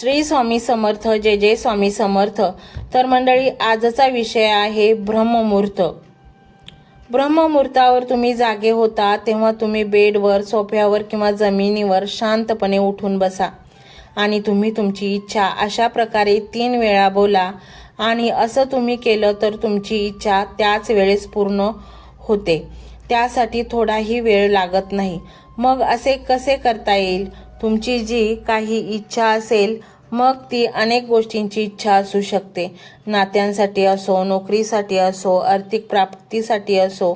श्री स्वामी समर्थ, जय जय स्वामी समर्थ। तर मंडळी, आजचा विषय आहे ब्रह्ममुहूर्त। ब्रह्ममुहूर्तावर तुम्ही जागे होता तेव्हा तुम्ही बेडवर, सोफ्यावर किंवा जमिनीवर शांतपणे उठून बसा आणि तुम्ही तुमची इच्छा अशा प्रकारे 3 वेळा बोला आणि असं तुम्ही केलं तर तुमची इच्छा त्याच वेळेस पूर्ण होते। त्यासाठी थोडाही वेळ लागत नाही। मग असे कसे करता येईल? तुमची जी काही इच्छा असेल, मग ती अनेक गोष्टींची इच्छा असू शकते। नात्यांसाठी असो, नोकरीसाठी असो, आर्थिक प्राप्तीसाठी असो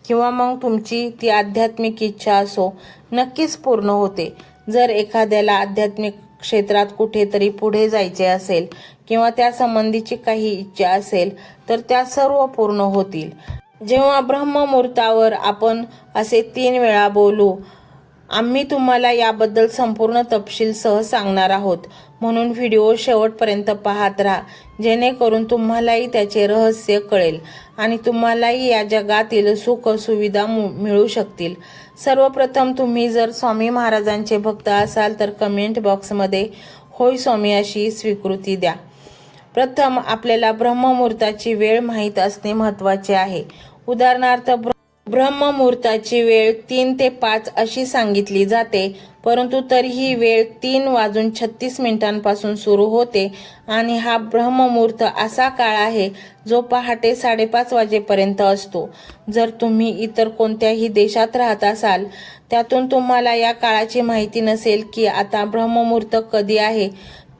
किंवा मग तुमची ती आध्यात्मिक इच्छा असो, नक्कीच पूर्ण होते। जर एखाद्याला आध्यात्मिक क्षेत्रात कुठेतरी पुढे जायचे असेल किंवा त्या संबंधीची काही इच्छा असेल तर त्या सर्व पूर्ण होतील। जेव्हा ब्रह्ममुहूर्तावर आपण असे 3 वेळा बोलू, आम्ही तुम्हाला याबद्दल संपूर्ण तपशील सह सांगणार आहोत, म्हणून व्हिडिओ शेवटपर्यंत पाहत राहा, जेणेकरून तुम्हालाही त्याचे रहस्य कळेल आणि तुम्हालाही या जगातील सुख सुविधा मिळू शकतील। सर्वप्रथम तुम्ही जर स्वामी महाराजांचे भक्त असाल तर कमेंट बॉक्समध्ये होय स्वामी अशी स्वीकृती द्या। प्रथम आपल्याला ब्रह्ममुहूर्ताची वेळ माहीत असणे महत्त्वाचे आहे। उदाहरणार्थ ब्रह्ममुहूर्ताची वेळ 3 ते 5 अशी सांगितली जाते, परंतु तरीही वेळ 3:36 सुरू होते आणि हा ब्रह्ममुहूर्त असा काळ आहे जो पहाटे 5:30 वाजेपर्यंत असतो। जर तुम्ही इतर कोणत्याही देशात राहत असाल, त्यातून तुम्हाला या काळाची माहिती नसेल की आता ब्रह्ममुहूर्त कधी आहे,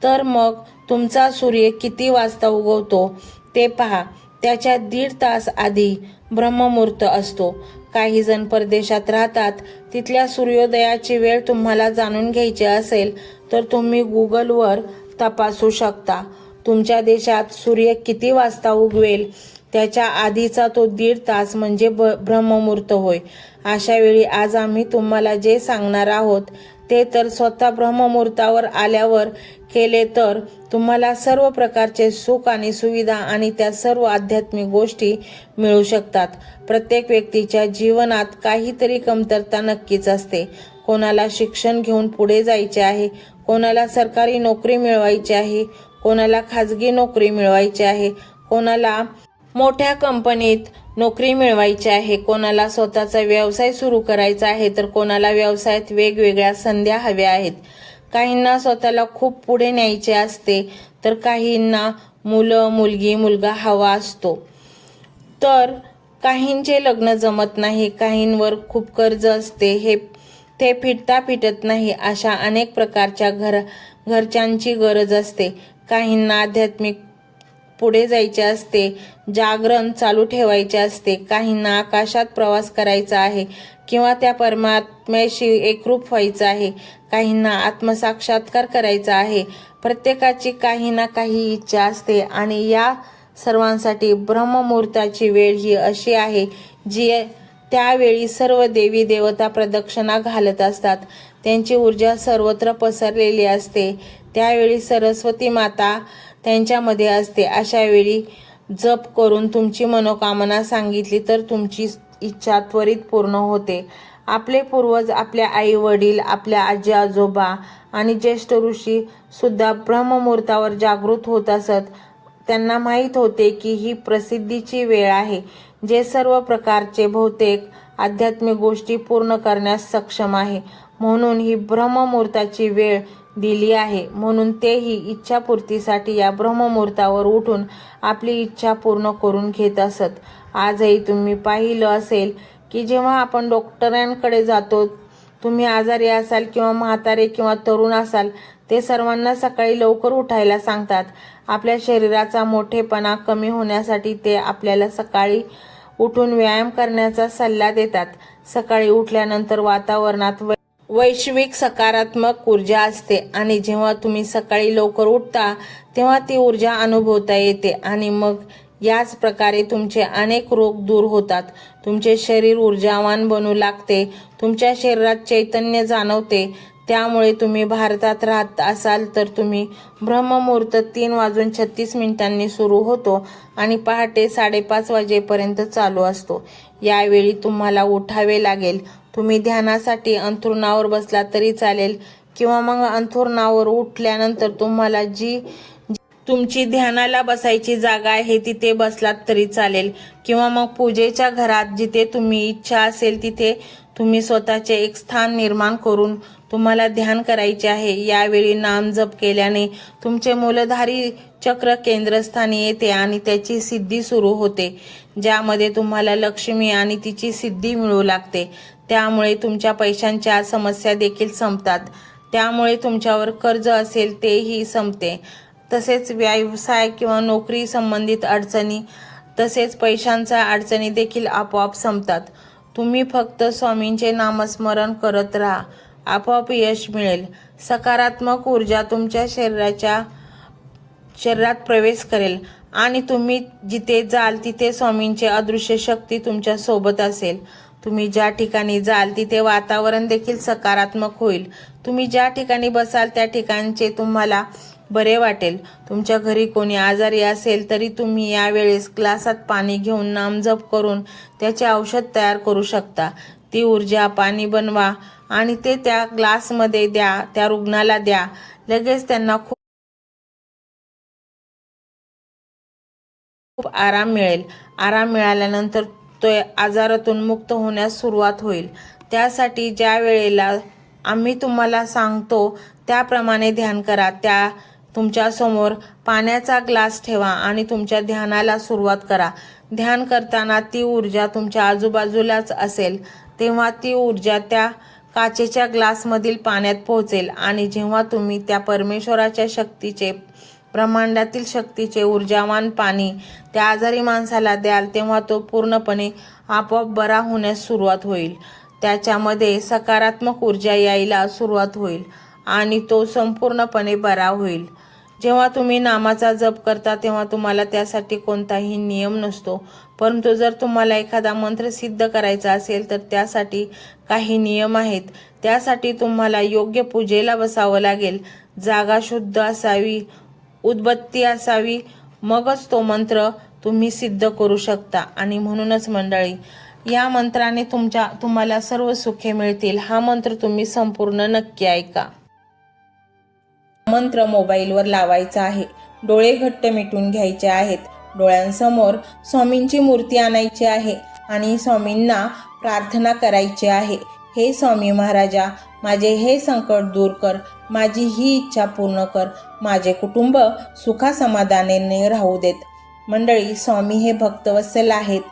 तर मग तुमचा सूर्य किती वाजता उगवतो ते पहा। त्याच्या 1.5 तास आधी ब्रह्ममुहूर्त असतो। काही जण परदेशात राहतात, तिथल्या सूर्योदयाची वेळ तुम्हाला जाणून घ्यायची असेल तर तुम्ही गुगलवर तपासू शकता। तुमच्या देशात सूर्य किती वाजता उगवेल त्याच्या आधीचा तो 1.5 तास म्हणजे ब्रह्ममुहूर्त होय। अशा वेळी आज आम्ही तुम्हाला जे सांगणार आहोत ते तर स्वतः ब्रह्ममुहूर्तावर आल्यावर केले तर तुम्हाला सर्व प्रकारचे सुख आणि सुविधा आणि त्या सर्व आध्यात्मिक गोष्टी मिळू शकतात। प्रत्येक व्यक्तीच्या जीवनात काहीतरी कमतरता नक्कीच असते। कोणाला शिक्षण घेऊन पुढे जायचे आहे, कोणाला सरकारी नोकरी मिळवायची आहे, कोणाला खाजगी नोकरी मिळवायची आहे, कोणाला मोठ्या कंपनीत नोकरी मिळवायची आहे, कोणाला स्वतःचा व्यवसाय सुरू करायचा आहे, तर कोणाला व्यवसायात वेगवेगळ्या संध्या हव्या आहेत। काहींना स्वतःला खूप पुढे न्यायचे असते, तर काहींना मुलं, मुलगी, मुलगा हवा असतो, तर काहींचे लग्न जमत नाही, काहींवर खूप कर्ज असते, ते फिटत नाही। अशा अनेक प्रकारच्या घरच्यांची गरज असते। काहींना आध्यात्मिक पुढे जायचे असते, जागरण चालू ठेवायचे असते, काहींना आकाशात प्रवास करायचा आहे किंवा त्या परमात्म्याशी एकरूप व्हायचं आहे, काहींना आत्मसाक्षात्कार करायचा आहे। प्रत्येकाची काही ना काही इच्छा असते आणि या सर्वांसाठी ब्रह्ममुहूर्ताची वेळ ही अशी आहे जी त्यावेळी सर्व देवी देवता प्रदक्षिणा घालत असतात। त्यांची ऊर्जा सर्वत्र पसरलेली असते। त्यावेळी सरस्वती माता त्यांच्यामध्ये असते। अशा वेळी जप करून तुमची मनोकामना सांगितली तर तुमची इच्छा त्वरित पूर्ण होते। आपले पूर्वज, आपल्या आई वडील, आपल्या आजी आजोबा आणि ज्येष्ठ ऋषी सुद्धा ब्रह्ममुहूर्तावर जागृत होत असत। त्यांना माहीत होते की ही प्रसिद्धीची वेळ आहे, जे सर्व प्रकारचे बहुतेक आध्यात्मिक गोष्टी पूर्ण करण्यास सक्षम आहे, म्हणून ही ब्रह्ममुहूर्ताची वेळ दिली आहे। म्हणून तेही इच्छापूर्तीसाठी या ब्रह्ममुहूर्तावर उठून आपली इच्छा पूर्ण करून घेत असत। आजही तुम्ही पाहिलं असेल की जेव्हा आपण डॉक्टरांकडे जातो, तुम्ही आजारी असाल किंवा म्हातारे किंवा तरुण असाल, ते सर्वांना सकाळी लवकर उठायला सांगतात। आपल्या शरीराचा मोठेपणा कमी होण्यासाठी ते आपल्याला सकाळी उठून व्यायाम करण्याचा सल्ला देतात। सकाळी उठल्यानंतर वातावरणात वैश्विक सकारात्मक ऊर्जा असते आणि जेव्हा तुम्ही सकाळी लवकर उठता तेव्हा ती ऊर्जा अनुभवता येते आणि मग याच प्रकारे तुमचे अनेक रोग दूर होतात। तुमचे शरीर ऊर्जावान बनू लागते, तुमच्या शरीरात चैतन्य जाणवते। त्यामुळे तुम्ही भारतात राहत असाल तर तुम्ही ब्रह्ममुहूर्त 3:36 सुरू होतो आणि पहाटे 5:30 वाजेपर्यंत चालू असतो। यावेळी तुम्हाला उठावे लागेल। तुम्ही ध्यानासाठी अंथरुणावर बसला तरी चालेल किंवा मग अंथरुणावर उठल्यानंतर तुम्हाला जी तुमची ध्यानाला बसायची जागा आहे तिथे बसलात तरी चालेल, किंवा मग पूजेच्या घरात जिथे तुम्ही इच्छा असेल तिथे तुम्ही स्वतःचे एक स्थान निर्माण करून तुम्हाला ध्यान करायचे आहे. यावेळी नाम जप केल्याने तुमचे मूलधारी चक्र केंद्रस्थानी येते आणि त्याची सिद्धी सुरू होते, ज्यामध्ये तुम्हाला लक्ष्मी आणि तिची सिद्धी मिळू लागते. त्यामुळे तुमच्या पैशांच्या समस्या देखील संपतात. त्यामुळे तुमच्यावर कर्ज असेल तेही संपते. तसेच व्यवसाय किंवा नोकरी संबंधित अडचणी तसेच पैशांच्या अडचणी देखील आपोआप संपतात. तुम्ही फक्त स्वामींचे नामस्मरण करत राहा, आपोआप यश मिळेल. सकारात्मक ऊर्जा तुमच्या शरीरात प्रवेश करेल आणि तुम्ही जिथे जाल तिथे स्वामींची अदृश्य शक्ती तुमच्या सोबत असेल. तुम्ही ज्या ठिकाणी जाल तिथे वातावरण देखील सकारात्मक होईल. तुम्ही ज्या ठिकाणी बसाल त्या ठिकाणचे तुम्हाला बरे वाटेल. तुमच्या घरी कोणी आजारी असेल तरी तुम्ही यावेळेस ग्लासात पाणी घेऊन नामजप करून त्याचे औषध तयार करू शकता. ती ऊर्जा पाणी बनवा आणि ते त्या ग्लासमध्ये द्या, त्या रुग्णाला द्या. लगेच त्यांना खूप आराम मिळेल. आराम मिळाल्यानंतर तो आजारातून मुक्त होण्यास सुरुवात होईल. त्यासाठी ज्या वेळेला आम्ही तुम्हाला सांगतो त्याप्रमाणे ध्यान करा. तुमच्या समोर पाण्याचा ग्लास ठेवा आणि तुमच्या ध्यानाला सुरुवात करा. ध्यान करताना ती ऊर्जा तुमच्या आजूबाजूलाच असेल, तेव्हा ती ऊर्जा त्या काचेच्या ग्लासमधील पाण्यात पोहोचेल आणि जेव्हा तुम्ही त्या परमेश्वराच्या शक्तीचे, ब्रह्मांडातील शक्तीचे ऊर्जावान पाणी त्या आजारी माणसाला द्याल, तेव्हा तो पूर्णपणे आपोआप बरा होण्यास सुरुवात होईल. त्याच्यामध्ये सकारात्मक ऊर्जा यायला सुरुवात होईल आणि तो संपूर्णपणे बरा होईल. जेव्हा तुम्ही नामाचा जप करता तेव्हा तुम्हाला त्यासाठी कोणताही नियम नसतो, परंतु जर तुम्हाला एखादा मंत्र सिद्ध करायचा असेल तर त्यासाठी काही नियम आहेत. त्यासाठी तुम्हाला योग्य पूजेला बसावं लागेल. जागा शुद्ध असावी, उदबत्ती असावी, मगच तो मंत्र तुम्ही सिद्ध करू शकता. आणि म्हणूनच मंडळी, या मंत्राने तुम्हाला सर्व सुखे मिळतील. हा मंत्र तुम्ही संपूर्ण नक्की ऐका. मंत्र मोबाईलवर लावायचा आहे. डोळे घट्ट मिटून घ्यायचे आहेत. डोळ्यांसमोर स्वामींची मूर्ती आणायची आहे आणि स्वामींना प्रार्थना करायची आहे. हे स्वामी महाराजा, माझे हे संकट दूर कर, माझी ही इच्छा पूर्ण कर, माझे कुटुंब सुखासमाधानाने राहू देत. मंडळी, स्वामी हे भक्तवत्सल आहेत.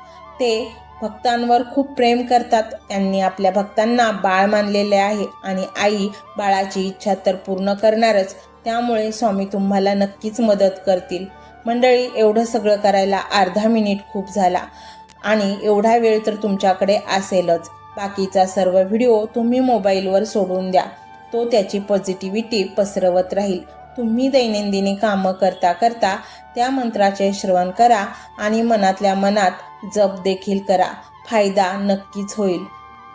ते भक्तांवर खूप प्रेम करतात. त्यांनी आपल्या भक्तांना बाळ मानलेले आहे आणि आई बाळाची इच्छा तर पूर्ण करणारच. त्यामुळे स्वामी तुम्हाला नक्कीच मदत करतील. मंडळी, एवढं सगळं करायला अर्धा मिनिट खूप झाला आणि एवढा वेळ तर तुमच्याकडे असेलच. बाकीचा सर्व व्हिडिओ तुम्ही मोबाईलवर सोडून द्या. तो त्याची पॉझिटिव्हिटी पसरवत राहील. तुम्ही दैनंदिनी कामं करता करता त्या मंत्राचे श्रवण करा आणि मनातल्या मनात जप देखील करा. फायदा नक्कीच होईल.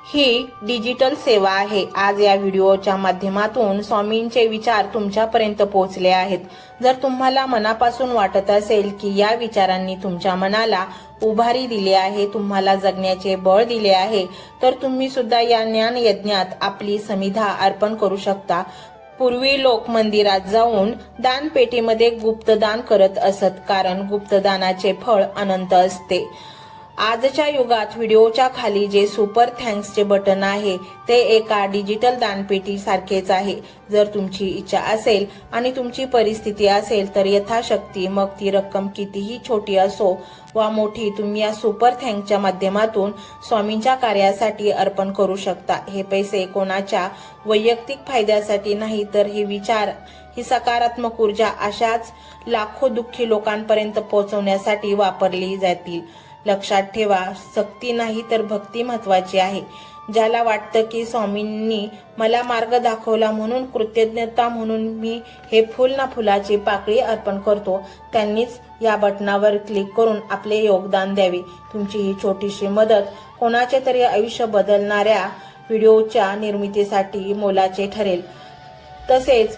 ही डिजिटल सेवा आहे. आज या व्हिडिओच्या माध्यमातून स्वामींचे विचार तुमच्यापर्यंत पोहोचले आहेत. जर तुम्हाला मनापासून वाटत असेल की या विचारांनी तुमच्या मनाला उभारी दिली आहे, तुम्हाला जगण्याचे बळ दिले आहे, तर तुम्ही सुद्धा या ज्ञान यज्ञात आपली समिधा अर्पण करू शकता. पूर्वी लोक मंदिरात जाऊन दानपेटीमध्ये गुप्तदान करत असत, कारण गुप्तदानाचे फळ अनंत असते. आजच्या युगात व्हिडिओच्या खाली जे सुपर थँक्सचे बटन आहे ते एका डिजिटल दानपेटी सारखेच आहे. जर तुमची इच्छा असेल आणि तुमची परिस्थिती असेल तर यथाशक्ती, मग ती रक्कम कितीही छोटी असो वा मोठी, तुम्ही या सुपर थँक्सच्या माध्यमातून स्वामींच्या कार्यासाठी अर्पण करू शकता. हे पैसे कोणाच्या वैयक्तिक फायद्यासाठी नाही, तर हे विचार, ही सकारात्मक ऊर्जा अशाच लाखो दुःखी लोकांपर्यंत पोहोचवण्यासाठी वापरली जातील. लक्षात ठेवा, सक्ती नाही तर भक्ती महत्वाची आहे. ज्याला वाटतं की स्वामींनी मला मार्ग दाखवला म्हणून कृतज्ञता म्हणून मी हे फुल ना फुलाची पाकळी अर्पण करतो, त्यांनीच या बटनावर क्लिक करून आपले योगदान द्यावे. तुमची ही छोटीशी मदत कोणाचे तरी आयुष्य बदलणाऱ्या व्हिडिओच्या निर्मितीसाठी मोलाचे ठरेल. तसेच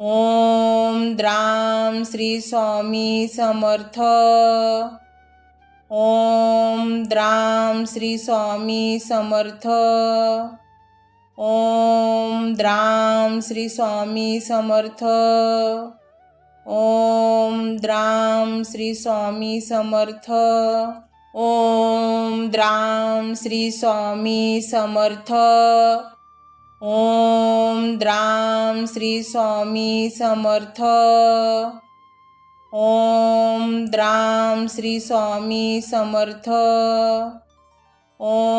ओम द्राम श्री स्वामी समर्थ. ओम द्राम श्री स्वामी समर्थ. ओम द्राम श्री स्वामी समर्थ. ओम द्राम श्री स्वामी समर्थ. ओम द्राम श्री स्वामी समर्थ. ओम द्राम श्री स्वामी समर्थ. ओम द्राम श्री स्वामी समर्थ. ओम